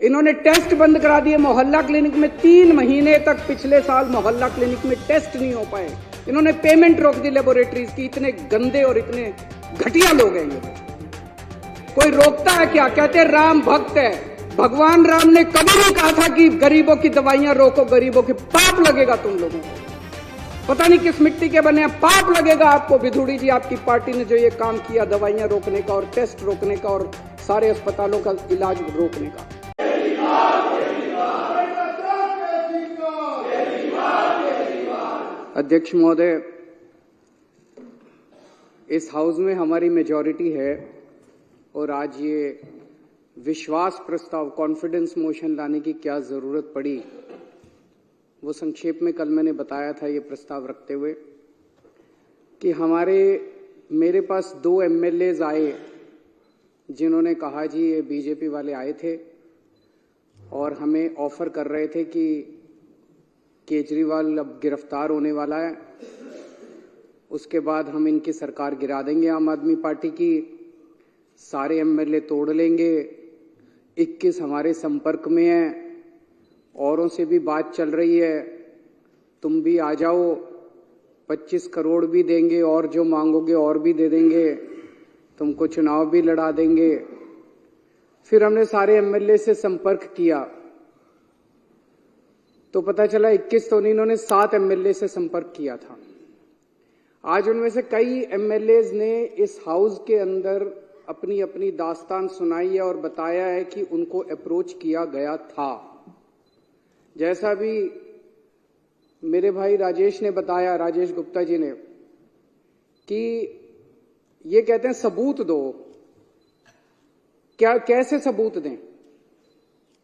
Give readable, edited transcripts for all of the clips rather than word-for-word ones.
इन्होंने टेस्ट बंद करा दिए मोहल्ला क्लिनिक में। 3 महीने तक पिछले साल मोहल्ला क्लिनिक में टेस्ट नहीं हो पाए। इन्होंने पेमेंट रोक दी लेबोरेटरीज की। इतने गंदे और इतने घटिया लोग हैं ये। कोई रोकता है क्या? कहते राम भक्त है। भगवान राम ने कभी नहीं कहा था कि गरीबों की दवाइयां रोको, गरीबों के। पाप लगेगा तुम लोगों को। पता नहीं किस मिट्टी के बने हैं, पाप लगेगा आपको। विधुड़ी जी, आपकी पार्टी ने जो ये काम किया दवाइयां रोकने का और टेस्ट रोकने का और सारे अस्पतालों का इलाज रोकने का। अध्यक्ष महोदय, इस हाउस में हमारी मेजॉरिटी है और आज ये विश्वास प्रस्ताव, कॉन्फिडेंस मोशन लाने की क्या जरूरत पड़ी, वो संक्षेप में कल मैंने बताया था ये प्रस्ताव रखते हुए कि मेरे पास 2 एमएलएज आए जिन्होंने कहा जी ये बीजेपी वाले आए थे और हमें ऑफर कर रहे थे कि केजरीवाल अब गिरफ्तार होने वाला है, उसके बाद हम इनकी सरकार गिरा देंगे आम आदमी पार्टी की, सारे एमएलए तोड़ लेंगे। 21 हमारे संपर्क में हैं, औरों से भी बात चल रही है, तुम भी आ जाओ, 25 करोड़ भी देंगे और जो मांगोगे और भी दे देंगे, तुमको चुनाव भी लड़ा देंगे। फिर हमने सारे एमएलए से संपर्क किया तो पता चला 21 तो नहीं, इन्होंने 7 एमएलए से संपर्क किया था। आज उनमें से कई एमएलएज ने इस हाउस के अंदर अपनी अपनी दास्तान सुनाई है और बताया है कि उनको अप्रोच किया गया था। जैसा भी मेरे भाई राजेश ने बताया, राजेश गुप्ता जी ने, कि ये कहते हैं सबूत दो। क्या, कैसे सबूत दें?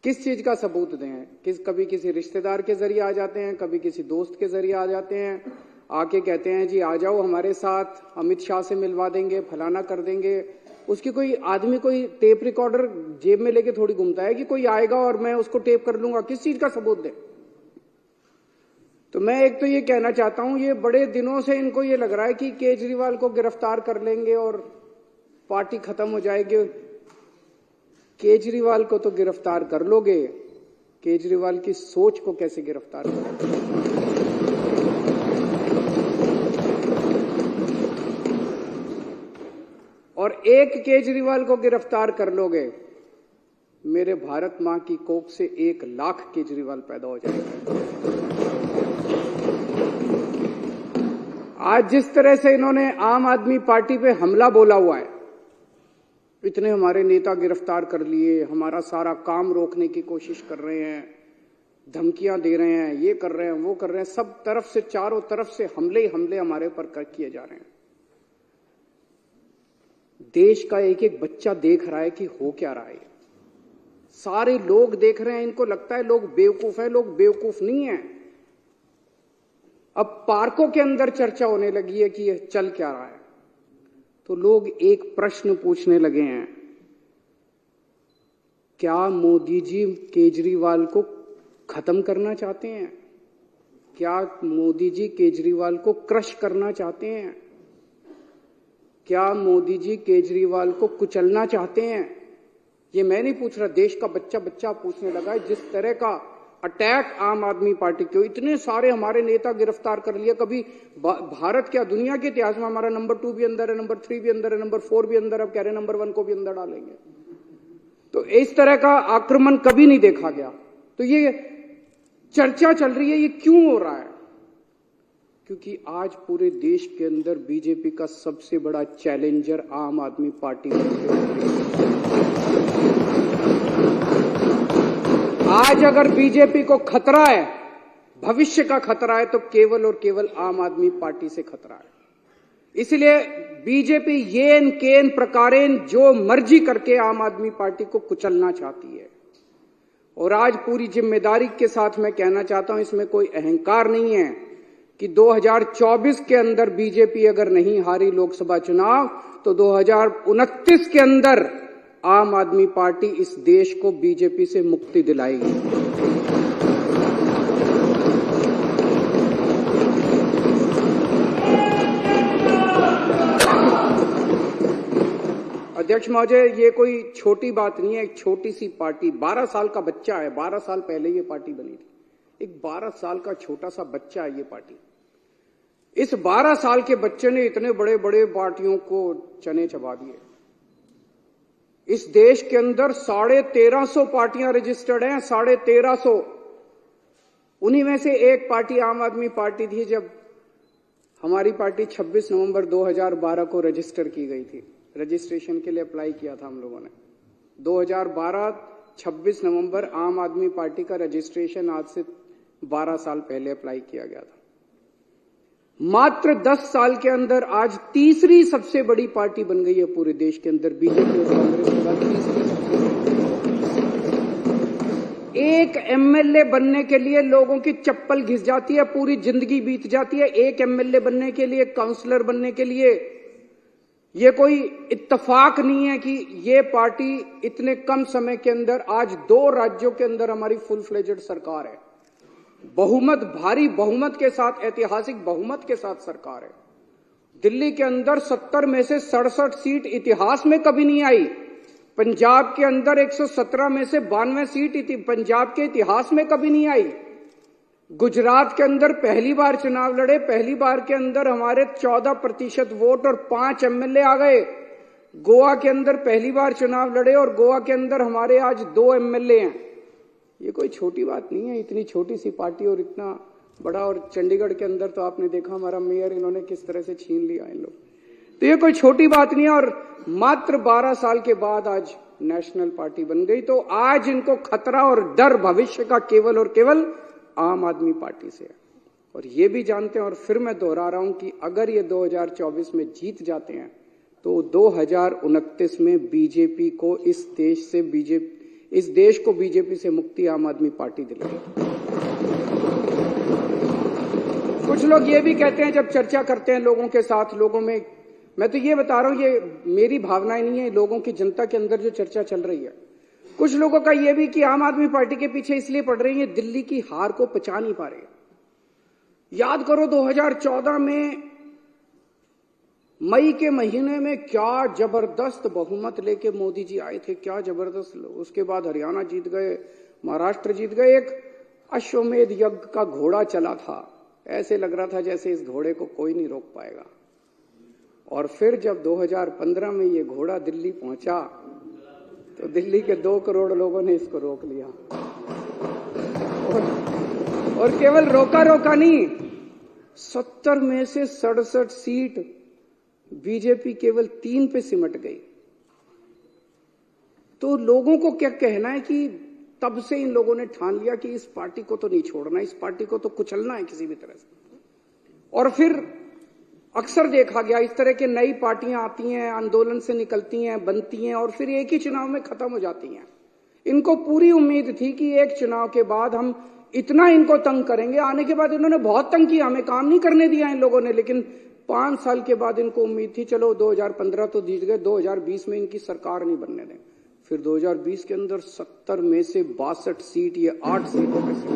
किस चीज का सबूत दें? कभी किसी रिश्तेदार के जरिए आ जाते हैं, कभी किसी दोस्त के जरिए आ जाते हैं, आके कहते हैं जी आ जाओ हमारे साथ, अमित शाह से मिलवा देंगे, फलाना कर देंगे। उसकी कोई आदमी कोई टेप रिकॉर्डर जेब में लेके थोड़ी घूमता है कि कोई आएगा और मैं उसको टेप कर लूंगा। किस चीज का सबूत दें? तो मैं एक तो ये कहना चाहता हूं, ये बड़े दिनों से इनको ये लग रहा है कि केजरीवाल को गिरफ्तार कर लेंगे और पार्टी खत्म हो जाएगी। केजरीवाल को तो गिरफ्तार कर लोगे, केजरीवाल की सोच को कैसे गिरफ्तार करोगे? और एक केजरीवाल को गिरफ्तार कर लोगे, मेरे भारत मां की कोख से 1 लाख केजरीवाल पैदा हो जाएगा। आज जिस तरह से इन्होंने आम आदमी पार्टी पे हमला बोला हुआ है, इतने हमारे नेता गिरफ्तार कर लिए, हमारा सारा काम रोकने की कोशिश कर रहे हैं, धमकियां दे रहे हैं, ये कर रहे हैं, वो कर रहे हैं, सब तरफ से, चारों तरफ से हमले ही हमले हमारे ऊपर किए जा रहे हैं। देश का एक एक बच्चा देख रहा है कि हो क्या रहा है। सारे लोग देख रहे हैं, इनको लगता है लोग बेवकूफ हैं। लोग बेवकूफ नहीं है। अब पार्कों के अंदर चर्चा होने लगी है कि ये चल क्या रहा है, तो लोग एक प्रश्न पूछने लगे हैं, क्या मोदी जी केजरीवाल को खत्म करना चाहते हैं? क्या मोदी जी केजरीवाल को क्रश करना चाहते हैं? क्या मोदी जी केजरीवाल को कुचलना चाहते हैं? ये मैं नहीं पूछ रहा, देश का बच्चा बच्चा पूछने लगा है। जिस तरह का अटैक आम आदमी पार्टी के, इतने सारे हमारे नेता गिरफ्तार कर लिया। कभी भारत क्या, दुनिया के इतिहास में हमारा नंबर 2 भी अंदर है, नंबर 3 भी अंदर है, नंबर 4 भी अंदर, अब कह रहे हैं नंबर 1 को भी अंदर डालेंगे। तो इस तरह का आक्रमण कभी नहीं देखा गया। तो ये चर्चा चल रही है, ये क्यों हो रहा है? क्योंकि आज पूरे देश के अंदर बीजेपी का सबसे बड़ा चैलेंजर आम आदमी पार्टी है। आज अगर बीजेपी को खतरा है, भविष्य का खतरा है, तो केवल और केवल आम आदमी पार्टी से खतरा है। इसलिए बीजेपी येन केन प्रकारेण जो मर्जी करके आम आदमी पार्टी को कुचलना चाहती है। और आज पूरी जिम्मेदारी के साथ मैं कहना चाहता हूं, इसमें कोई अहंकार नहीं है कि 2024 के अंदर बीजेपी अगर नहीं हारी लोकसभा चुनाव, तो 2029 के अंदर आम आदमी पार्टी इस देश को बीजेपी से मुक्ति दिलाएगी। अध्यक्ष महोदय, ये कोई छोटी बात नहीं है। एक छोटी सी पार्टी, 12 साल का बच्चा है, 12 साल पहले ये पार्टी बनी थी। एक 12 साल का छोटा सा बच्चा है ये पार्टी। इस 12 साल के बच्चे ने इतने बड़े बड़े पार्टियों को चने चबा दिए। इस देश के अंदर 1350 पार्टियां रजिस्टर्ड हैं, 1350। उन्हीं में से एक पार्टी आम आदमी पार्टी थी। जब हमारी पार्टी 26 नवंबर 2012 को रजिस्टर की गई थी, रजिस्ट्रेशन के लिए अप्लाई किया था हम लोगों ने 2012 26 नवंबर आम आदमी पार्टी का रजिस्ट्रेशन आज से 12 साल पहले अप्लाई किया गया था। मात्र 10 साल के अंदर आज तीसरी सबसे बड़ी पार्टी बन गई है पूरे देश के अंदर। बीजेपी और कांग्रेस के बाद तीसरी सबसे बड़ी। एक एमएलए बनने के लिए लोगों की चप्पल घिस जाती है, पूरी जिंदगी बीत जाती है एक एमएलए बनने के लिए, काउंसलर बनने के लिए। ये कोई इत्तेफाक नहीं है कि ये पार्टी इतने कम समय के अंदर, आज 2 राज्यों के अंदर हमारी फुल फ्लेजेड सरकार है, बहुमत, भारी बहुमत के साथ, ऐतिहासिक बहुमत के साथ सरकार है। दिल्ली के अंदर 70 में से 67 सीट इतिहास में कभी नहीं आई। पंजाब के अंदर 117 में से 92 सीट पंजाब के इतिहास में कभी नहीं आई। गुजरात के अंदर पहली बार चुनाव लड़े, पहली बार के अंदर हमारे 14% वोट और 5 एमएलए आ गए। गोवा के अंदर पहली बार चुनाव लड़े और गोवा के अंदर हमारे आज 2 एमएलए हैं। ये कोई छोटी बात नहीं है, इतनी छोटी सी पार्टी और इतना बड़ा। और चंडीगढ़ के अंदर तो आपने देखा हमारा मेयर इन्होंने किस तरह से छीन लिया इन लोग। तो ये कोई छोटी बात नहीं है। और मात्र 12 साल के बाद आज नेशनल पार्टी बन गई। तो आज इनको खतरा और डर भविष्य का केवल और केवल आम आदमी पार्टी से है। और ये भी जानते हैं, और फिर मैं दोहरा रहा हूं कि अगर ये 2024 में जीत जाते हैं तो 2029 में बीजेपी को इस देश को बीजेपी से मुक्ति आम आदमी पार्टी दिलाएगी। कुछ लोग ये भी कहते हैं, जब चर्चा करते हैं लोगों के साथ, लोगों में, मैं तो ये बता रहा हूं, ये मेरी भावनाएं नहीं है, लोगों की, जनता के अंदर जो चर्चा चल रही है, कुछ लोगों का ये भी कि आम आदमी पार्टी के पीछे इसलिए पड़ रही है, दिल्ली की हार को पचा नहीं पा रहे। याद करो 2014 में मई के महीने में क्या जबरदस्त बहुमत लेके मोदी जी आए थे, क्या जबरदस्त। उसके बाद हरियाणा जीत गए, महाराष्ट्र जीत गए। एक अश्वमेध यज्ञ का घोड़ा चला था, ऐसे लग रहा था जैसे इस घोड़े को कोई नहीं रोक पाएगा। और फिर जब 2015 में ये घोड़ा दिल्ली पहुंचा तो दिल्ली के 2 करोड़ लोगों ने इसको रोक लिया। और केवल रोका नहीं, 70 में से 67 सीट बीजेपी केवल 3 पे सिमट गई। तो लोगों को क्या कहना है कि तब से इन लोगों ने ठान लिया कि इस पार्टी को तो नहीं छोड़ना, इस पार्टी को तो कुचलना है किसी भी तरह से। और फिर अक्सर देखा गया इस तरह के नई पार्टियां आती हैं, आंदोलन से निकलती हैं, बनती हैं और फिर एक ही चुनाव में खत्म हो जाती हैं। इनको पूरी उम्मीद थी कि एक चुनाव के बाद हम इतना इनको तंग करेंगे। आने के बाद इन्होंने बहुत तंग किया, हमें काम नहीं करने दिया इन लोगों ने। लेकिन 5 साल के बाद इनको उम्मीद थी चलो 2015 तो जीत गए, 2020 में इनकी सरकार नहीं बनने दें। फिर 2020 के अंदर 70 में से 62 सीट, ये 8 सीटों पे से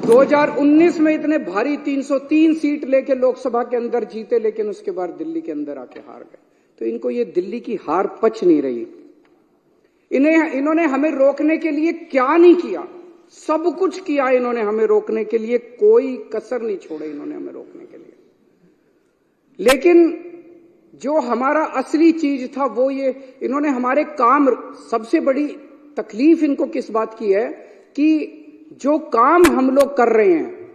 2019 में इतने भारी 303 सीट लेके लोकसभा के अंदर जीते, लेकिन उसके बाद दिल्ली के अंदर आके हार गए। तो इनको ये दिल्ली की हार पच नहीं रही। इन्होंने हमें रोकने के लिए क्या नहीं किया, सब कुछ किया इन्होंने हमें रोकने के लिए, कोई कसर नहीं छोड़े इन्होंने हमें रोकने के लिए। लेकिन जो हमारा असली चीज था वो ये, इन्होंने हमारे काम, सबसे बड़ी तकलीफ इनको किस बात की है कि जो काम हम लोग कर रहे हैं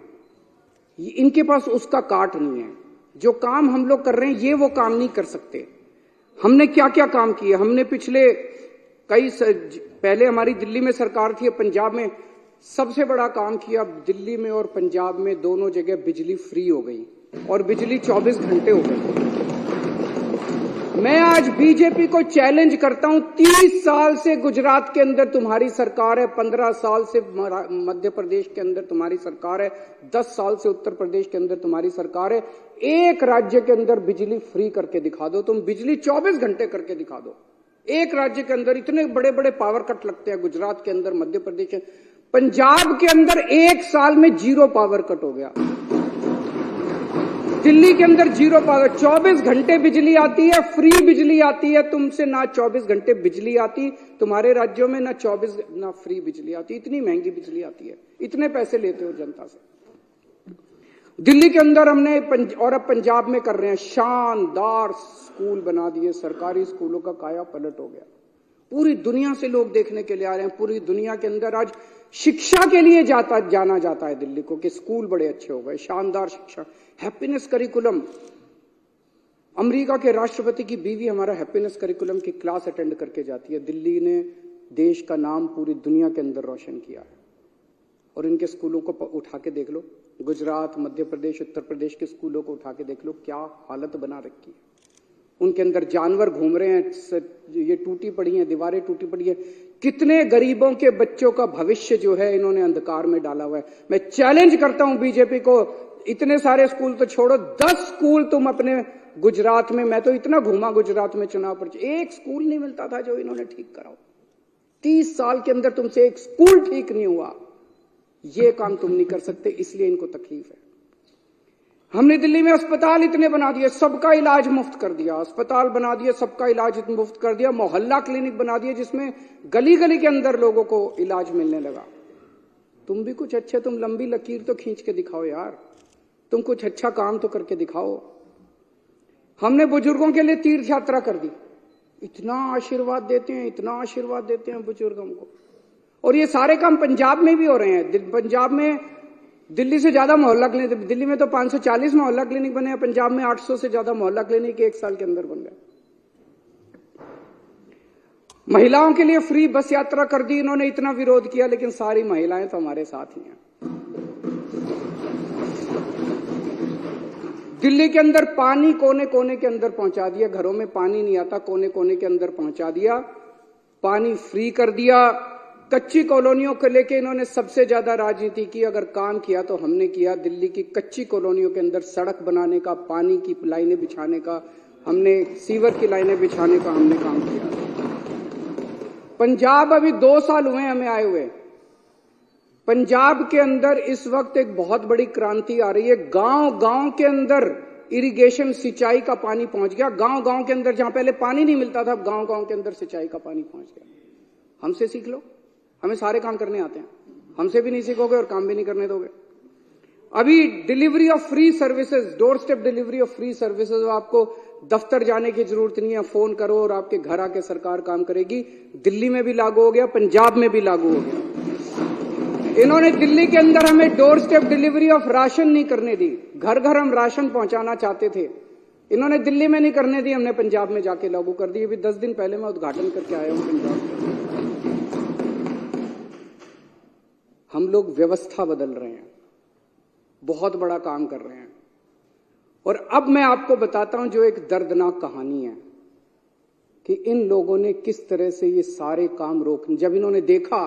इनके पास उसका काट नहीं है। जो काम हम लोग कर रहे हैं ये वो काम नहीं कर सकते। हमने क्या क्या काम किए, हमने पिछले पहले हमारी दिल्ली में सरकार थी, पंजाब में सबसे बड़ा काम किया। दिल्ली में और पंजाब में दोनों जगह बिजली फ्री हो गई और बिजली 24 घंटे हो गई। मैं आज बीजेपी को चैलेंज करता हूं, 30 साल से गुजरात के अंदर तुम्हारी सरकार है, 15 साल से मध्य प्रदेश के अंदर तुम्हारी सरकार है, 10 साल से उत्तर प्रदेश के अंदर तुम्हारी सरकार है। एक राज्य के अंदर बिजली फ्री करके दिखा दो, तुम बिजली 24 घंटे करके दिखा दो। एक राज्य के अंदर इतने बड़े बड़े पावर कट लगते हैं, गुजरात के अंदर, मध्य प्रदेश के, पंजाब के अंदर 1 साल में 0 पावर कट हो गया। दिल्ली के अंदर जीरो पावर, 24 घंटे बिजली आती है, फ्री बिजली आती है। तुमसे ना 24 घंटे बिजली आती, तुम्हारे राज्यों में ना 24 ना फ्री बिजली आती। इतनी महंगी बिजली आती है, इतने पैसे लेते हो जनता से। दिल्ली के अंदर हमने और अब पंजाब में कर रहे हैं, शानदार स्कूल बना दिए, सरकारी स्कूलों का काया पलट हो गया। पूरी दुनिया से लोग देखने के लिए आ रहे हैं। पूरी दुनिया के अंदर आज शिक्षा के लिए जाना जाता है दिल्ली को, कि स्कूल बड़े अच्छे हो गए, शानदार शिक्षा, हैप्पीनेस करिकुलम। अमेरिका के राष्ट्रपति की बीवी हमारा हैप्पीनेस करिकुलम की क्लास अटेंड करके जाती है। दिल्ली ने देश का नाम पूरी दुनिया के अंदर रोशन किया है। और इनके स्कूलों को उठा के देख लो, गुजरात, मध्य प्रदेश, उत्तर प्रदेश के स्कूलों को उठा के देख लो, क्या हालत बना रखी है। उनके अंदर जानवर घूम रहे हैं, ये टूटी पड़ी हैं, दीवारें टूटी पड़ी है। कितने गरीबों के बच्चों का भविष्य जो है इन्होंने अंधकार में डाला हुआ है। मैं चैलेंज करता हूं बीजेपी को, इतने सारे स्कूल तो छोड़ो, 10 स्कूल तुम अपने गुजरात में, मैं तो इतना घूमा गुजरात में चुनाव पर, एक स्कूल नहीं मिलता था जो इन्होंने ठीक कराओ। 30 साल के अंदर तुमसे एक स्कूल ठीक नहीं हुआ। ये काम तुम नहीं कर सकते, इसलिए इनको तकलीफ है। हमने दिल्ली में अस्पताल इतने बना दिए, सबका इलाज मुफ्त कर दिया। अस्पताल बना दिए, सबका इलाज मुफ्त कर दिया। मोहल्ला क्लिनिक बना दिए, जिसमें गली गली के अंदर लोगों को इलाज मिलने लगा। तुम भी कुछ अच्छे, तुम लंबी लकीर तो खींच के दिखाओ यार, तुम कुछ अच्छा काम तो करके दिखाओ। हमने बुजुर्गों के लिए तीर्थ यात्रा कर दी, इतना आशीर्वाद देते हैं, इतना आशीर्वाद देते हैं बुजुर्गों को। और ये सारे काम पंजाब में भी हो रहे हैं। पंजाब में दिल्ली से ज्यादा मोहल्ला क्लिनिक, दिल्ली में तो 540 मोहल्ला क्लिनिक बने हैं, पंजाब में 800 से ज्यादा मोहल्ला क्लिनिक 1 साल के अंदर बन गए। महिलाओं के लिए फ्री बस यात्रा कर दी इन्होंने, इतना विरोध किया, लेकिन सारी महिलाएं तो हमारे साथ ही हैं। दिल्ली के अंदर पानी कोने कोने के अंदर पहुंचा दिया, घरों में पानी नहीं आता, कोने कोने के अंदर पहुंचा दिया, पानी फ्री कर दिया। कच्ची कॉलोनियों को लेके इन्होंने सबसे ज्यादा राजनीति की, अगर काम किया तो हमने किया। दिल्ली की कच्ची कॉलोनियों के अंदर सड़क बनाने का, पानी की लाइनें बिछाने का, हमने सीवर की लाइनें बिछाने का हमने काम किया। पंजाब अभी 2 साल हुए हमें आए हुए, पंजाब के अंदर इस वक्त एक बहुत बड़ी क्रांति आ रही है। गांव गांव के अंदर इरिगेशन, सिंचाई का पानी पहुंच गया। गांव गांव के अंदर जहां पहले पानी नहीं मिलता था, अब गांव गांव के अंदर सिंचाई का पानी पहुंच गया। हमसे सीख लो, हमें सारे काम करने आते हैं। हमसे भी नहीं सीखोगे और काम भी नहीं करने दोगे। अभी delivery of free services, door step delivery of free services, आपको दफ्तर जाने की जरूरत नहीं है, फोन करो और आपके घर आके सरकार काम करेगी। दिल्ली में भी लागू हो गया, पंजाब में भी लागू हो गया। इन्होंने दिल्ली के अंदर हमें door step delivery of ration नहीं करने दी, घर घर हम राशन पहुंचाना चाहते थे, इन्होंने दिल्ली में नहीं करने दी, हमने पंजाब में जाके लागू कर दी। अभी 10 दिन पहले मैं उद्घाटन करके आया हूं पंजाब में। हम लोग व्यवस्था बदल रहे हैं, बहुत बड़ा काम कर रहे हैं। और अब मैं आपको बताता हूं जो एक दर्दनाक कहानी है कि इन लोगों ने किस तरह से ये सारे काम रोक, जब इन्होंने देखा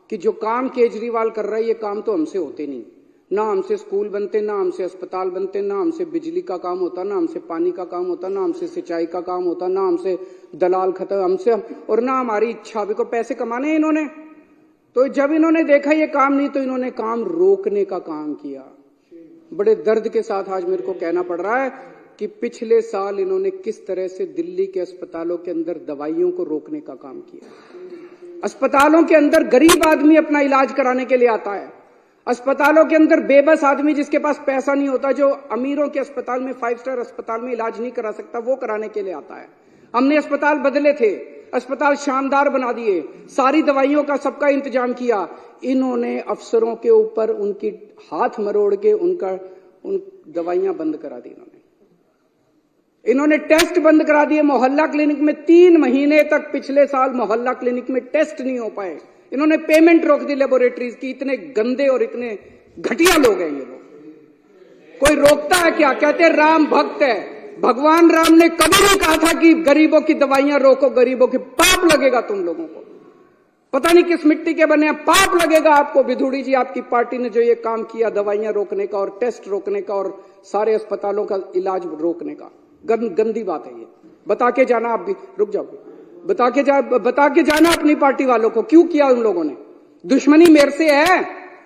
कि जो काम केजरीवाल कर रहा है ये काम तो हमसे होते नहीं, ना हमसे स्कूल बनते, ना हमसे अस्पताल बनते, ना हमसे बिजली का काम होता, ना हमसे पानी का काम होता, ना हमसे सिंचाई का काम होता, ना हमसे दलाल खत्म, हमसे और ना हमारी इच्छा भी को पैसे कमाने इन्होंने। तो जब इन्होंने देखा ये काम नहीं, तो इन्होंने काम रोकने का काम किया। बड़े दर्द के साथ आज मेरे को कहना पड़ रहा है कि पिछले साल इन्होंने किस तरह से दिल्ली के अस्पतालों के अंदर दवाइयों को रोकने का काम किया। अस्पतालों के अंदर गरीब आदमी अपना इलाज कराने के लिए आता है, अस्पतालों के अंदर बेबस आदमी जिसके पास पैसा नहीं होता, जो अमीरों के अस्पताल में, 5 स्टार अस्पताल में इलाज नहीं करा सकता, वो कराने के लिए आता है। हमने अस्पताल बदले थे, अस्पताल शानदार बना दिए, सारी दवाइयों का सबका इंतजाम किया। इन्होंने अफसरों के ऊपर उनकी हाथ मरोड़ के उन दवाइयां बंद करा दी। इन्होंने टेस्ट बंद करा दिए। मोहल्ला क्लिनिक में 3 महीने तक पिछले साल मोहल्ला क्लिनिक में टेस्ट नहीं हो पाए। इन्होंने पेमेंट रोक दी लेबोरेटरीज की। इतने गंदे और इतने घटिया लोग हैं ये लोग। कोई रोकता है क्या? कहते राम भक्त है। भगवान राम ने कभी नहीं कहा था कि गरीबों की दवाइयां रोको, गरीबों के पाप लगेगा तुम लोगों को। पता नहीं किस मिट्टी के बने हैं, पाप लगेगा आपको। विधुड़ी जी, आपकी पार्टी ने जो ये काम किया दवाइयां रोकने का और टेस्ट रोकने का और सारे अस्पतालों का इलाज रोकने का, गंदी बात है ये। बता के जाना, आप भी रुक जाओ, बता के जाना अपनी पार्टी वालों को क्यों किया उन लोगों ने। दुश्मनी मेरे से है,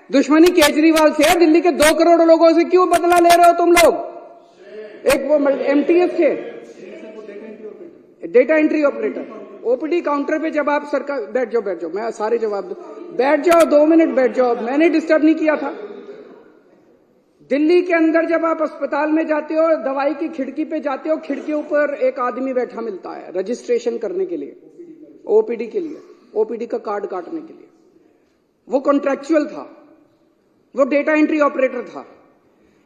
दुश्मनी केजरीवाल से है, दिल्ली के 2 करोड़ लोगों से क्यों बदला ले रहे हो तुम लोग? एक वो MTS थे, data entry operator, OPD counter पे जब आप सरकार, बैठ जाओ, मैं सारे जवाब दूं, बैठ जाओ 2 मिनट बैठ जाओ, मैंने डिस्टर्ब नहीं किया था। दिल्ली के अंदर जब आप अस्पताल में जाते हो, दवाई की खिड़की पे जाते हो, खिड़की ऊपर एक आदमी बैठा मिलता है रजिस्ट्रेशन करने के लिए, ओपीडी के लिए, ओपीडी का कार्ड काटने के लिए। वो कॉन्ट्रैक्चुअल था, वो डेटा एंट्री ऑपरेटर था।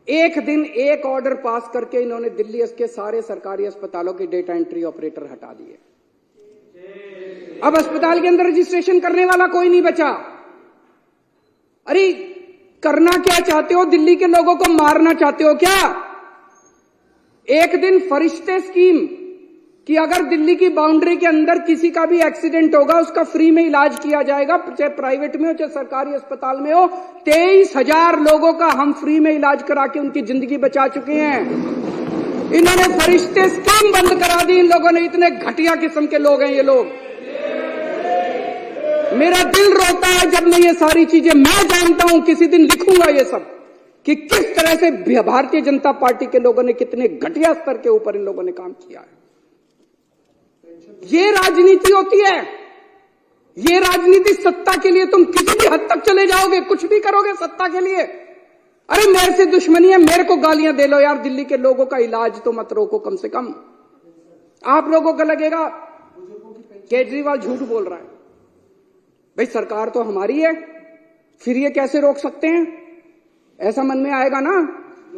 एक दिन एक ऑर्डर पास करके इन्होंने दिल्ली के सारे सरकारी अस्पतालों के डेटा एंट्री ऑपरेटर हटा दिए। अब अस्पताल के अंदर रजिस्ट्रेशन करने वाला कोई नहीं बचा। अरे करना क्या चाहते हो? दिल्ली के लोगों को मारना चाहते हो क्या? एक दिन फरिश्ते स्कीम कि अगर दिल्ली की बाउंड्री के अंदर किसी का भी एक्सीडेंट होगा उसका फ्री में इलाज किया जाएगा, चाहे प्राइवेट में हो चाहे सरकारी अस्पताल में हो। 23,000 लोगों का हम फ्री में इलाज करा के उनकी जिंदगी बचा चुके हैं। इन्होंने फरिश्ते स्कीम बंद करा दी। इन लोगों ने, इतने घटिया किस्म के लोग हैं ये लोग। मेरा दिल रोता है जब मैं ये सारी चीजें, मैं जानता हूं किसी दिन लिखूंगा ये सब कि किस तरह से भारतीय जनता पार्टी के लोगों ने कितने घटिया स्तर के ऊपर इन लोगों ने काम किया है। ये राजनीति होती है, ये राजनीति सत्ता के लिए तुम किसी भी हद तक चले जाओगे, कुछ भी करोगे सत्ता के लिए। अरे मेरे से दुश्मनी है, मेरे को गालियां दे लो यार, दिल्ली के लोगों का इलाज तो मत रोको कम से कम। आप लोगों को लगेगा केजरीवाल झूठ बोल रहा है। भाई सरकार तो हमारी है, फिर ये कैसे रोक सकते हैं? ऐसा मन में आएगा ना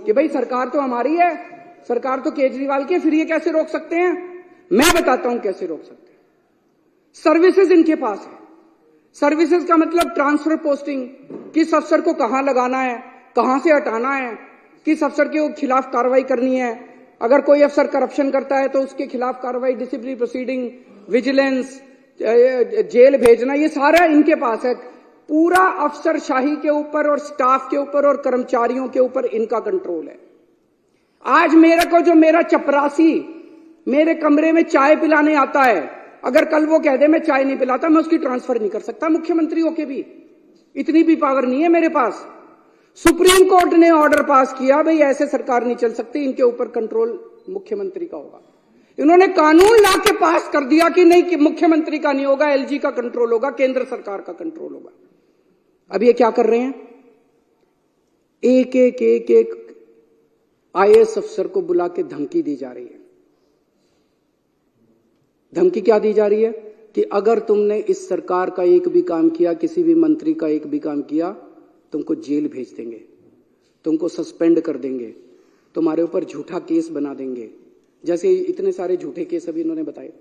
कि भाई सरकार तो हमारी है, सरकार तो केजरीवाल की है, फिर ये कैसे रोक सकते हैं? मैं बताता हूं कैसे रोक सकते हैं। सर्विसेज इनके पास है। सर्विसेज का मतलब ट्रांसफर पोस्टिंग, किस अफसर को कहां लगाना है, कहां से हटाना है, किस अफसर के खिलाफ कार्रवाई करनी है। अगर कोई अफसर करप्शन करता है तो उसके खिलाफ कार्रवाई, डिसिप्लिनरी प्रोसीडिंग, विजिलेंस, जेल भेजना, ये सारा इनके पास है। पूरा अफसरशाही के ऊपर और स्टाफ के ऊपर और कर्मचारियों के ऊपर इनका कंट्रोल है। आज मेरे को जो मेरा चपरासी मेरे कमरे में चाय पिलाने आता है, अगर कल वो कह दे मैं चाय नहीं पिलाता, मैं उसकी ट्रांसफर नहीं कर सकता मुख्यमंत्री होके भी। इतनी भी पावर नहीं है मेरे पास। सुप्रीम कोर्ट ने ऑर्डर पास किया, भाई ऐसे सरकार नहीं चल सकती, इनके ऊपर कंट्रोल मुख्यमंत्री का होगा। इन्होंने कानून ला के पास कर दिया कि नहीं, कि मुख्यमंत्री का नहीं होगा, एलजी का कंट्रोल होगा, केंद्र सरकार का कंट्रोल होगा। अब ये क्या कर रहे हैं? एक एक एक एक आईएएस अफसर को बुला के धमकी दी जा रही है। धमकी क्या दी जा रही है? कि अगर तुमने इस सरकार का एक भी काम किया, किसी भी मंत्री का एक भी काम किया, तुमको जेल भेज देंगे, तुमको सस्पेंड कर देंगे, तुम्हारे ऊपर झूठा केस बना देंगे। जैसे इतने सारे झूठे केस अभी इन्होंने बताए,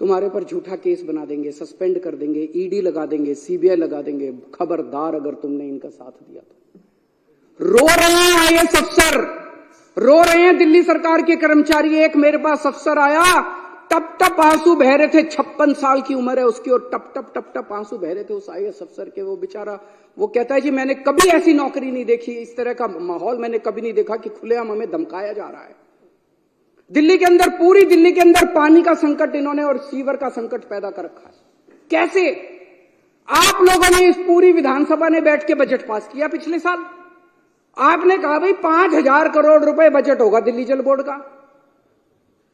तुम्हारे ऊपर झूठा केस बना देंगे, सस्पेंड कर देंगे, ईडी लगा देंगे, सीबीआई लगा देंगे। खबरदार अगर तुमने इनका साथ दिया तो। रो रहे हैं आईएएस अफसर, रो रहे हैं दिल्ली सरकार के कर्मचारी। एक मेरे पास अफसर आया, टप टप आंसू बह रहे थे, 56 साल की उम्र है उसकी, और टप टप टप टप आंसू बह रहे थे उस आईएएस अफसर के। वो बेचारा, वो कहता है जी मैंने कभी ऐसी नौकरी नहीं देखी, इस तरह का माहौल मैंने कभी नहीं देखा कि खुलेआम हमें धमकाया जा रहा है। दिल्ली के अंदर, पूरी दिल्ली के अंदर पानी का संकट इन्होंने और सीवर का संकट पैदा कर रखा है। कैसे? आप लोगों ने, इस पूरी विधानसभा ने बैठ के बजट पास किया पिछले साल। आपने कहा भाई 5,000 करोड़ रुपए बजट होगा दिल्ली जल बोर्ड का।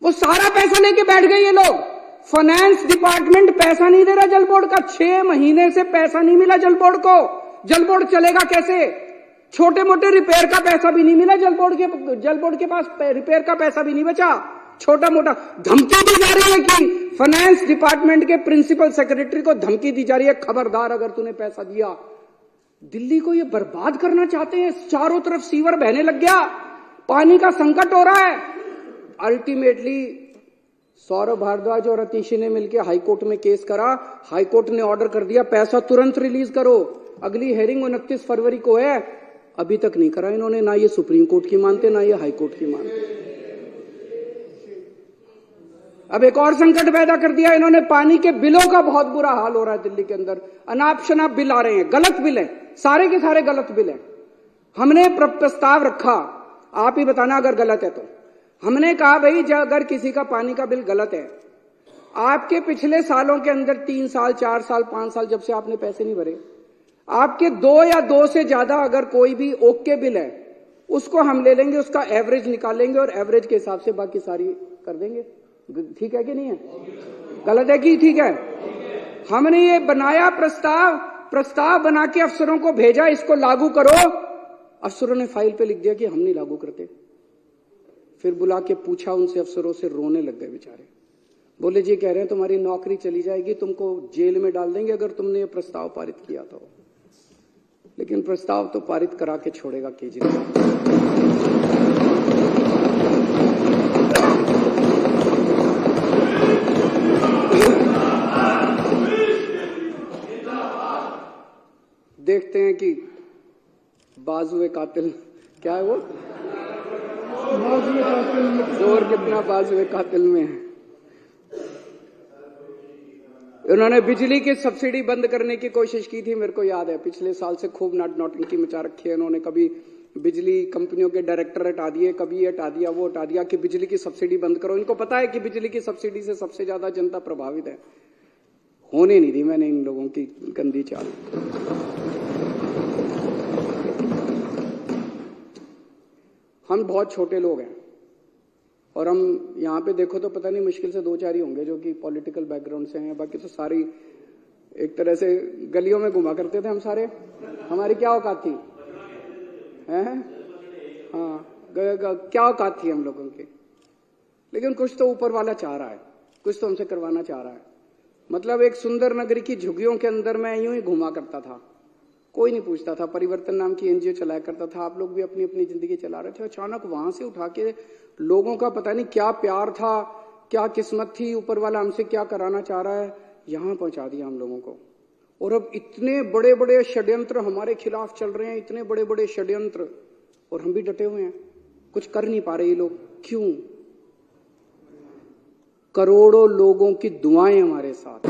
वो सारा पैसा लेके बैठ गए ये लोग। फाइनेंस डिपार्टमेंट पैसा नहीं दे रहा जल बोर्ड का, 6 महीने से पैसा नहीं मिला जल बोर्ड को। जल बोर्ड चलेगा कैसे? छोटे मोटे रिपेयर का पैसा भी नहीं मिला जल बोर्ड के पास रिपेयर का पैसा भी नहीं बचा। छोटा मोटा धमकी दी जा रही है कि फाइनेंस डिपार्टमेंट के प्रिंसिपल सेक्रेटरी को धमकी दी जा रही है, खबरदार अगर तूने पैसा दिया। दिल्ली को ये बर्बाद करना चाहते हैं। चारों तरफ सीवर बहने लग गया, पानी का संकट हो रहा है। अल्टीमेटली सौरभ भारद्वाज और अतिशी ने मिलकर हाईकोर्ट में केस करा। हाईकोर्ट ने ऑर्डर कर दिया पैसा तुरंत रिलीज करो। अगली हेयरिंग 29 फरवरी को है, अभी तक नहीं करा इन्होंने। ना ये सुप्रीम कोर्ट की मानते, ना ये हाई कोर्ट की मानते। अब एक और संकट पैदा कर दिया इन्होंने, पानी के बिलों का बहुत बुरा हाल हो रहा है दिल्ली के अंदर। अनाप शनाप बिल आ रहे हैं, गलत बिल हैं, सारे के सारे गलत बिल हैं। हमने प्रस्ताव रखा, आप ही बताना अगर गलत है तो। हमने कहा भाई अगर किसी का पानी का बिल गलत है, आपके पिछले सालों के अंदर 3 साल 4 साल 5 साल जब से आपने पैसे नहीं भरे, आपके 2 या 2 से ज्यादा अगर कोई भी ओके बिल है उसको हम ले लेंगे, उसका एवरेज निकालेंगे और एवरेज के हिसाब से बाकी सारी कर देंगे। ठीक है कि नहीं है? गलत है कि ठीक है? हमने ये बनाया प्रस्ताव बना के अफसरों को भेजा, इसको लागू करो। अफसरों ने फाइल पे लिख दिया कि हम नहीं लागू करते। फिर बुला के पूछा उनसे, अफसरों से रोने लग गए बेचारे। बोले जी कह रहे हैं तुम्हारी नौकरी चली जाएगी, तुमको जेल में डाल देंगे अगर तुमने ये प्रस्ताव पारित किया तो। लेकिन प्रस्ताव तो पारित करा के छोड़ेगा केजरीवाल। देखते हैं कि बाजुए कातिल क्या है वो, बाजुए कातिल जोर कितना बाजुए कातिल में है। उन्होंने बिजली की सब्सिडी बंद करने की कोशिश की थी, मेरे को याद है। पिछले साल से खूब नौटंकी मचा रखी है उन्होंने। कभी बिजली कंपनियों के डायरेक्टर हटा दिए, कभी ये हटा दिया, वो हटा दिया कि बिजली की सब्सिडी बंद करो। इनको पता है कि बिजली की सब्सिडी से सबसे ज्यादा जनता प्रभावित है। होने नहीं दी मैंने इन लोगों की गंदी चाल। हम बहुत छोटे लोग हैं और हम यहाँ पे देखो तो पता नहीं मुश्किल से 2-4 ही होंगे जो कि पॉलिटिकल बैकग्राउंड से हैं। बाकी तो सारी एक तरह से गलियों में घुमा करते थे हम सारे। हमारी क्या औकात थी? हैं? हाँ, क्या औकात थी हम लोगों की? लेकिन कुछ तो ऊपर वाला चाह रहा है, कुछ तो हमसे करवाना चाह रहा है। मतलब एक सुंदर नगरी की झुग्गियों के अंदर मैं यूं ही घुमा करता था, कोई नहीं पूछता था। परिवर्तन नाम की एनजीओ चलाया करता था, आप लोग भी अपनी अपनी जिंदगी चला रहे थे। अचानक वहां से उठा के लोगों का पता नहीं क्या प्यार था, क्या किस्मत थी, ऊपर वाला हमसे क्या कराना चाह रहा है, यहां पहुंचा दिया हम लोगों को। और अब इतने बड़े बड़े षड्यंत्र हमारे खिलाफ चल रहे हैं, इतने बड़े बड़े षड्यंत्र, और हम भी डटे हुए हैं। कुछ कर नहीं पा रहे ये लोग। क्यों? करोड़ों लोगों की दुआएं हमारे साथ।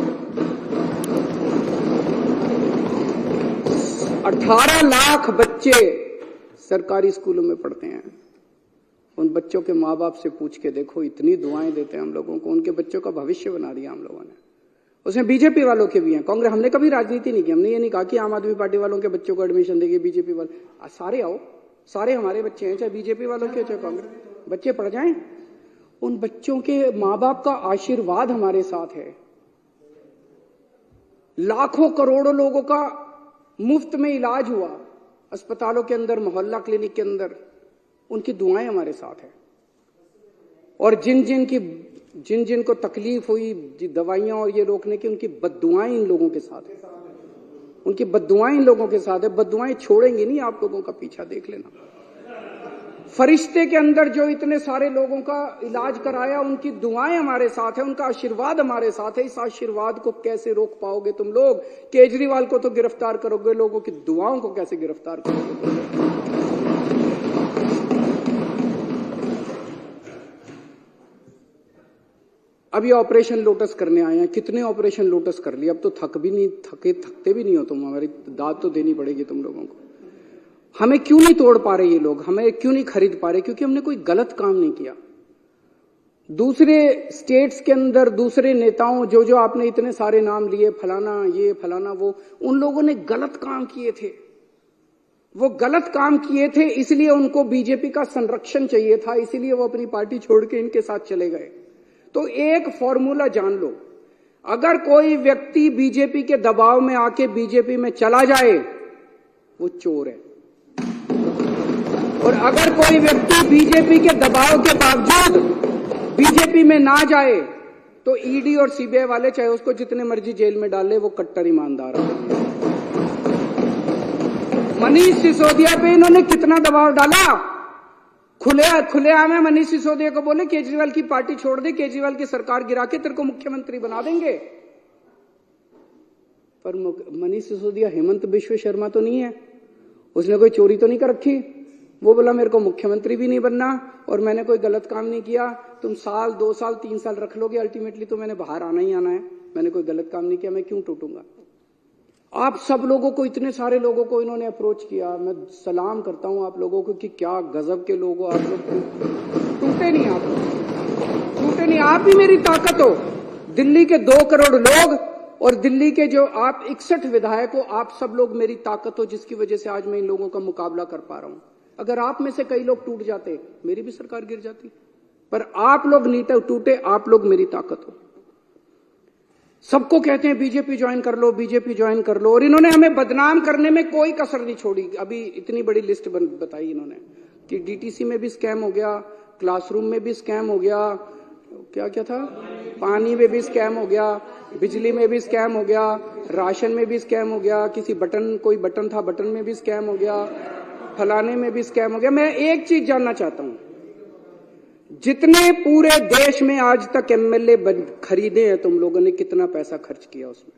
18 लाख बच्चे सरकारी स्कूलों में पढ़ते हैं। उन बच्चों के माँ बाप से पूछ के देखो, इतनी दुआएं देते हैं हम लोगों को। उनके बच्चों का भविष्य बना दिया हम लोगों ने। उसमें बीजेपी वालों के भी हैं, कांग्रेस। हमने कभी राजनीति नहीं की। हमने ये नहीं कहा कि आम आदमी पार्टी वालों के बच्चों को एडमिशन देगी, बीजेपी वाले। सारे आओ, सारे हमारे बच्चे हैं, चाहे बीजेपी वालों के चाहे कांग्रेस। बच्चे पढ़ जाएं। उन बच्चों के माँ बाप का आशीर्वाद हमारे साथ है। लाखों करोड़ों लोगों का मुफ्त में इलाज हुआ अस्पतालों के अंदर, मोहल्ला क्लिनिक के अंदर। उनकी दुआएं हमारे साथ है। और जिन जिन को तकलीफ हुई दवाइयां और ये रोकने की, उनकी बद्दुआएं इन लोगों के साथ है। उनकी बद्दुआएं इन लोगों के साथ है। बद्दुआएं छोड़ेंगी नहीं आप लोगों का पीछा, देख लेना। फरिश्ते के अंदर जो इतने सारे लोगों का इलाज कराया, उनकी दुआएं हमारे साथ है, उनका आशीर्वाद हमारे साथ है। इस आशीर्वाद को कैसे रोक पाओगे तुम लोग? केजरीवाल को तो गिरफ्तार करोगे, लोगों की दुआओं को कैसे गिरफ्तार करोगे? अब ये ऑपरेशन लोटस करने आए हैं। कितने ऑपरेशन लोटस कर लिए? अब तो थकते भी नहीं हो तुम। हमारी दाद तो देनी पड़ेगी तुम लोगों को। हमें क्यों नहीं तोड़ पा रहे ये लोग? हमें क्यों नहीं खरीद पा रहे? क्योंकि हमने कोई गलत काम नहीं किया। दूसरे स्टेट्स के अंदर दूसरे नेताओं जो आपने इतने सारे नाम लिए, फलाना ये फलाना वो, उन लोगों ने गलत काम किए थे। वो गलत काम किए थे, इसलिए उनको बीजेपी का संरक्षण चाहिए था, इसीलिए वो अपनी पार्टी छोड़ के इनके साथ चले गए। तो एक फॉर्मूला जान लो, अगर कोई व्यक्ति बीजेपी के दबाव में आके बीजेपी में चला जाए, वो चोर है। और अगर कोई व्यक्ति बीजेपी के दबाव के बावजूद बीजेपी में ना जाए, तो ईडी और सीबीआई वाले चाहे उसको जितने मर्जी जेल में डाल ले, वो कट्टर ईमानदार है। मनीष सिसोदिया पे इन्होंने कितना दबाव डाला। खुलेआम है मनीष सिसोदिया को बोले केजरीवाल की पार्टी छोड़ दे, केजरीवाल की सरकार गिरा के तेरे को मुख्यमंत्री बना देंगे। पर मनीष सिसोदिया हेमंत बिश्व शर्मा तो नहीं है, उसने कोई चोरी तो नहीं कर रखी। वो बोला मेरे को मुख्यमंत्री भी नहीं बनना और मैंने कोई गलत काम नहीं किया। तुम 1 साल 2 साल 3 साल रख लोगे, अल्टीमेटली तो मैंने बाहर आना ही आना है। मैंने कोई गलत काम नहीं किया, मैं क्यों टूटूंगा? आप सब लोगों को, इतने सारे लोगों को इन्होंने अप्रोच किया। मैं सलाम करता हूं आप लोगों को कि क्या गजब के लोग हो आप लोग। टूटे नहीं, आप टूटे नहीं। आप ही मेरी ताकत हो। दिल्ली के 2 करोड़ लोग और दिल्ली के जो आप 61 विधायक हो, आप सब लोग मेरी ताकत हो, जिसकी वजह से आज मैं इन लोगों का मुकाबला कर पा रहा हूं। अगर आप में से कई लोग टूट जाते, मेरी भी सरकार गिर जाती। पर आप लोग नहीं टूटे, आप लोग मेरी ताकत हो। सबको कहते हैं बीजेपी ज्वाइन कर लो, बीजेपी ज्वाइन कर लो, और इन्होंने हमें बदनाम करने में कोई कसर नहीं छोड़ी। अभी इतनी बड़ी लिस्ट बताई इन्होंने कि डीटीसी में भी स्कैम हो गया, क्लासरूम में भी स्कैम हो गया, क्या क्या था, पानी में भी स्कैम हो गया, बिजली में भी स्कैम हो गया, राशन में भी स्कैम हो गया, किसी बटन, कोई बटन था, बटन में भी स्कैम हो गया, फलाने में भी स्कैम हो गया। मैं एक चीज जानना चाहता हूं, जितने पूरे देश में आज तक एमएलए खरीदे हैं तुम लोगों ने, कितना पैसा खर्च किया उसमें,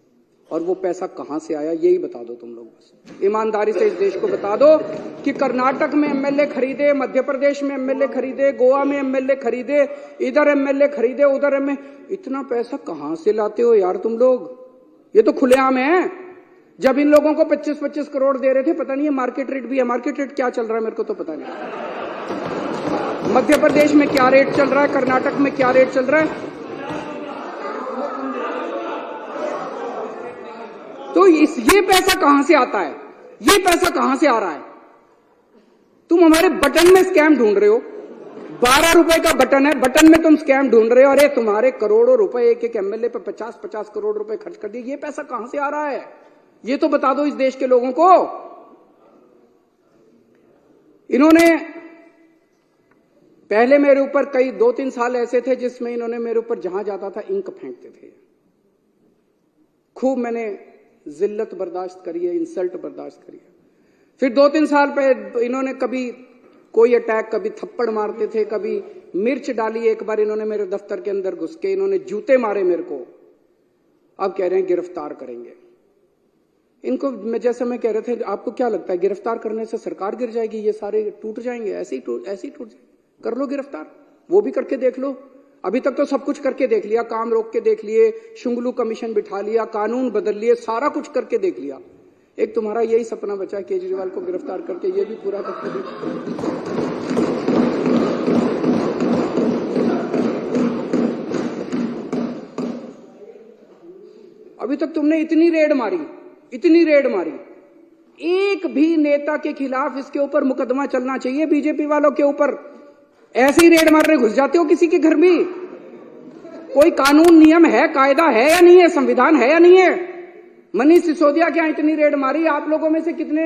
और वो पैसा कहां से आया, यही बता दो तुम लोग। बस ईमानदारी से इस देश को बता दो कि कर्नाटक में एमएलए खरीदे, मध्य प्रदेश में एमएलए खरीदे, गोवा में एमएलए खरीदे, इधर एमएलए खरीदे, उधर इतना पैसा कहां से लाते हो यार तुम लोग? ये तो खुलेआम है। जब इन लोगों को 25-25 करोड़ दे रहे थे, पता नहीं है मार्केट रेट भी है, मार्केट रेट क्या चल रहा है मेरे को तो पता नहीं। मध्य प्रदेश में क्या रेट चल रहा है, कर्नाटक में क्या रेट चल रहा है? तो ये पैसा कहां से आता है? ये पैसा कहां से आ रहा है? तुम हमारे बटन में स्कैम ढूंढ रहे हो। 12 रुपए का बटन है, बटन में तुम स्कैम ढूंढ रहे हो। अरे तुम्हारे करोड़ों रुपए, एक एमएलए पे 50-50 करोड़ रुपए खर्च कर दिए। ये पैसा कहां से आ रहा है? ये तो बता दो इस देश के लोगों को। इन्होंने पहले मेरे ऊपर कई 2-3 साल ऐसे थे जिसमें इन्होंने मेरे ऊपर जहां जाता था इंक फेंकते थे। खूब मैंने जिल्लत बर्दाश्त करी है, इंसल्ट बर्दाश्त करी है। फिर 2-3 साल पे इन्होंने कभी कोई अटैक, कभी थप्पड़ मारते थे, कभी मिर्च डाली। एक बार इन्होंने मेरे दफ्तर के अंदर घुस के इन्होंने जूते मारे मेरे को। अब कह रहे हैं गिरफ्तार करेंगे इनको। मैं जैसे मैं कह रहे थे, आपको क्या लगता है गिरफ्तार करने से सरकार गिर जाएगी, ये सारे टूट जाएंगे? ऐसे ही टूट जाएंगे। कर लो गिरफ्तार, वो भी करके देख लो। अभी तक तो सब कुछ करके देख लिया, काम रोक के देख लिए, शुंगलू कमीशन बिठा लिया, कानून बदल लिए, सारा कुछ करके देख लिया। एक तुम्हारा यही सपना बचा, केजरीवाल को गिरफ्तार करके ये भी पूरा करके दे। अभी तक तुमने इतनी रेड मारी, एक भी नेता के खिलाफ इसके ऊपर मुकदमा चलना चाहिए। बीजेपी वालों के ऊपर ऐसे ही रेड मारने घुस जाते हो किसी के घर भी। कोई कानून नियम है, कायदा है या नहीं है, संविधान है या नहीं है? मनीष सिसोदिया के यहां इतनी रेड मारी, आप लोगों में से कितने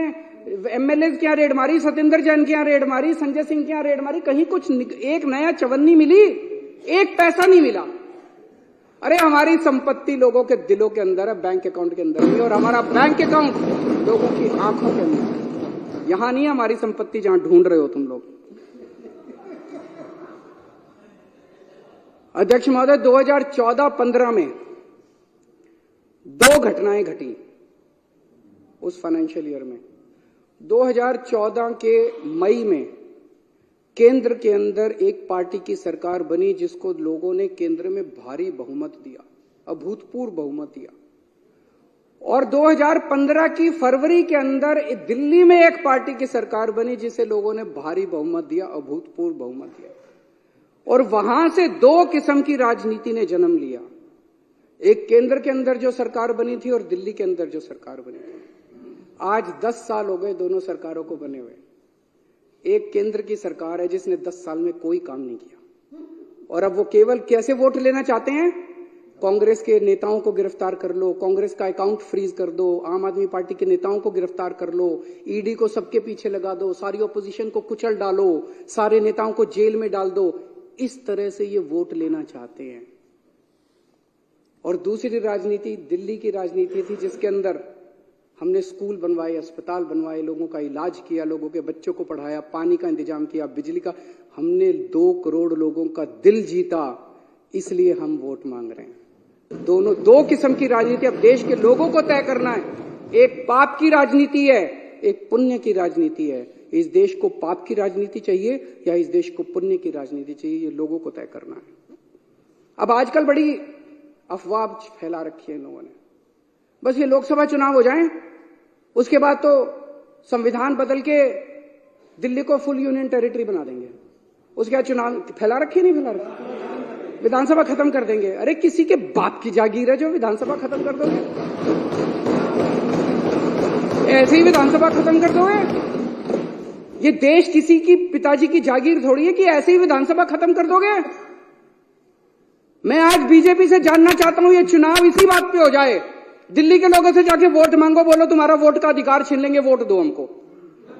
एमएलए के यहां रेड मारी, सत्येंद्र जैन के यहां रेड मारी, संजय सिंह के यहां रेड मारी, कहीं कुछ एक नया चवन्नी मिली? एक पैसा नहीं मिला। अरे हमारी संपत्ति लोगों के दिलों के अंदर है, बैंक अकाउंट के अंदर नहीं। और हमारा बैंक अकाउंट लोगों की आंखों के अंदर। यहां नहीं है हमारी संपत्ति जहां ढूंढ रहे हो तुम लोग। अध्यक्ष महोदय, 2014-15 में 2 घटनाएं घटी उस फाइनेंशियल ईयर में। 2014 के मई में केंद्र के अंदर एक पार्टी की सरकार बनी जिसको लोगों ने केंद्र में भारी बहुमत दिया, अभूतपूर्व बहुमत दिया। और 2015 की फरवरी के अंदर दिल्ली में एक पार्टी की सरकार बनी जिसे लोगों ने भारी बहुमत दिया, अभूतपूर्व बहुमत दिया। और वहां से 2 किस्म की राजनीति ने जन्म लिया। एक केंद्र के अंदर जो सरकार बनी थी और दिल्ली के अंदर जो सरकार बनी थी। आज 10 साल हो गए दोनों सरकारों को बने हुए। एक केंद्र की सरकार है जिसने 10 साल में कोई काम नहीं किया, और अब वो केवल कैसे वोट लेना चाहते हैं? कांग्रेस के नेताओं को गिरफ्तार कर लो, कांग्रेस का अकाउंट फ्रीज कर दो, आम आदमी पार्टी के नेताओं को गिरफ्तार कर लो, ईडी को सबके पीछे लगा दो, सारी ओपोजिशन को कुचल डालो, सारे नेताओं को जेल में डाल दो। इस तरह से ये वोट लेना चाहते हैं। और दूसरी राजनीति दिल्ली की राजनीति थी जिसके अंदर हमने स्कूल बनवाए, अस्पताल बनवाए, लोगों का इलाज किया, लोगों के बच्चों को पढ़ाया, पानी का इंतजाम किया, बिजली का। हमने 2 करोड़ लोगों का दिल जीता, इसलिए हम वोट मांग रहे हैं। दोनों 2 किस्म की राजनीति अब देश के लोगों को तय करना है। एक पाप की राजनीति है, एक पुण्य की राजनीति है। इस देश को पाप की राजनीति चाहिए या इस देश को पुण्य की राजनीति चाहिए, ये लोगों को तय करना है। अब आजकल बड़ी अफवाह फैला रखी है इन लोगों ने। बस ये लोकसभा चुनाव हो जाएं, उसके बाद तो संविधान बदल के दिल्ली को फुल यूनियन टेरिटरी बना देंगे। उसके बाद चुनाव फैला रखी नहीं फैला रखी, विधानसभा खत्म कर देंगे। अरे किसी के बाप की जागीर है जो विधानसभा खत्म कर दोगे? ऐसे ही विधानसभा खत्म कर दोगे? ये देश किसी की पिताजी की जागीर थोड़ी है कि ऐसे ही विधानसभा खत्म कर दोगे। मैं आज बीजेपी से जानना चाहता हूं, ये चुनाव इसी बात पे हो जाए, दिल्ली के लोगों से जाके वोट मांगो, बोलो तुम्हारा वोट का अधिकार छीन लेंगे, वोट दो हमको।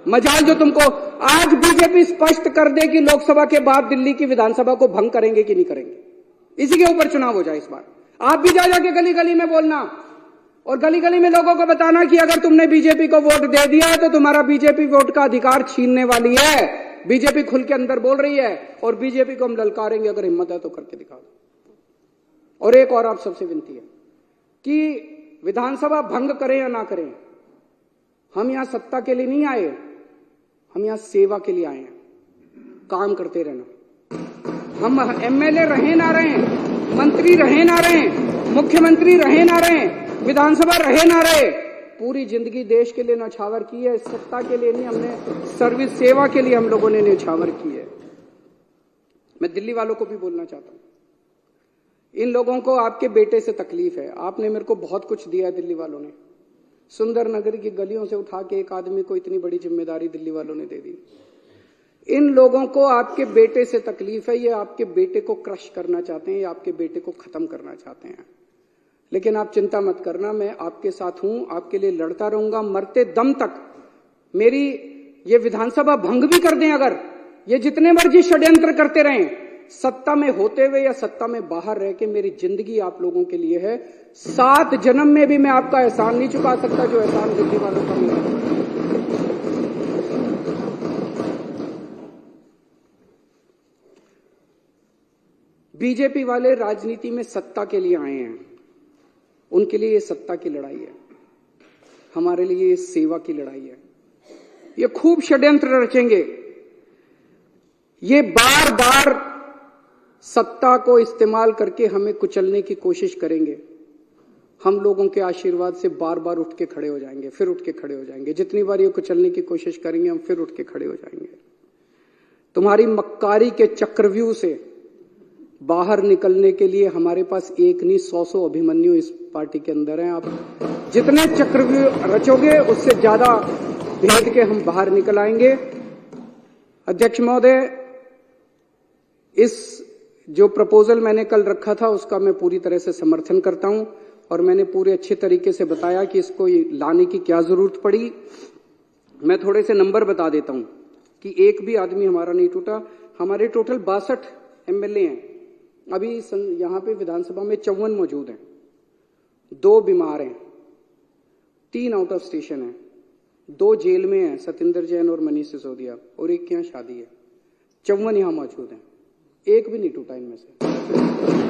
मजाल जो तुमको। आज बीजेपी स्पष्ट कर दे कि लोकसभा के बाद दिल्ली की विधानसभा को भंग करेंगे कि नहीं करेंगे, इसी के ऊपर चुनाव हो जाए इस बार। आप भी जा जाके गली गली में बोलना और गली गली में लोगों को बताना कि अगर तुमने बीजेपी को वोट दे दिया तो तुम्हारा बीजेपी वोट का अधिकार छीनने वाली है। बीजेपी खुल के अंदर बोल रही है और बीजेपी को हम ललकारेंगे, अगर हिम्मत है तो करके दिखा दो। और एक और आप सबसे विनती है कि विधानसभा भंग करें या ना करें, हम यहां सत्ता के लिए नहीं आए, हम यहां सेवा के लिए आए हैं, काम करते रहना। हम एमएलए रहे ना रहे, मंत्री रहे ना रहे, मुख्यमंत्री रहे ना रहे, विधानसभा रहे ना रहे, पूरी जिंदगी देश के लिए न्यौछावर की है, सत्ता के लिए नहीं, हमने सर्विस सेवा के लिए हम लोगों ने न्यौछावर की है। मैं दिल्ली वालों को भी बोलना चाहता हूं, इन लोगों को आपके बेटे से तकलीफ है। आपने मेरे को बहुत कुछ दिया है दिल्ली वालों ने, सुंदर नगर की गलियों से उठा के एक आदमी को इतनी बड़ी जिम्मेदारी दिल्ली वालों ने दे दी। इन लोगों को आपके बेटे से तकलीफ है, ये आपके बेटे को क्रश करना चाहते हैं, ये आपके बेटे को खत्म करना चाहते हैं। लेकिन आप चिंता मत करना, मैं आपके साथ हूं, आपके लिए लड़ता रहूंगा मरते दम तक। मेरी ये विधानसभा भंग भी कर दें, अगर ये जितने मर्जी षड्यंत्र करते रहें, सत्ता में होते हुए या सत्ता में बाहर रह के मेरी जिंदगी आप लोगों के लिए है। 7 जन्म में भी मैं आपका एहसान नहीं चुका सकता जो एहसान दिल्ली वालों का मिला। बीजेपी वाले राजनीति में सत्ता के लिए आए हैं, उनके लिए ये सत्ता की लड़ाई है, हमारे लिए ये सेवा की लड़ाई है। ये खूब षड्यंत्र रचेंगे, ये बार बार सत्ता को इस्तेमाल करके हमें कुचलने की कोशिश करेंगे। हम लोगों के आशीर्वाद से बार बार उठ के खड़े हो जाएंगे, फिर उठ के खड़े हो जाएंगे। जितनी बार ये कुचलने की कोशिश करेंगे हम फिर उठ के खड़े हो जाएंगे। तुम्हारी मक्कारी के चक्रव्यूह से बाहर निकलने के लिए हमारे पास एक नहीं 100 अभिमन्यु इस पार्टी के अंदर हैं। आप जितने चक्रव्यूह रचोगे उससे ज्यादा भेद के हम बाहर निकल आएंगे। अध्यक्ष महोदय, इस जो प्रपोजल मैंने कल रखा था उसका मैं पूरी तरह से समर्थन करता हूं और मैंने पूरे अच्छे तरीके से बताया कि इसको लाने की क्या जरूरत पड़ी। मैं थोड़े से नंबर बता देता हूं कि एक भी आदमी हमारा नहीं टूटा। हमारे टोटल 62 एमएलए हैं, अभी यहां पे विधानसभा में 54 मौजूद हैं, 2 बीमार हैं, 3 आउट ऑफ स्टेशन हैं, 2 जेल में हैं, सतिंदर जैन और मनीष सिसोदिया, और एक के यहाँ शादी है। 54 यहां मौजूद हैं, एक भी नहीं टूटा इनमें से।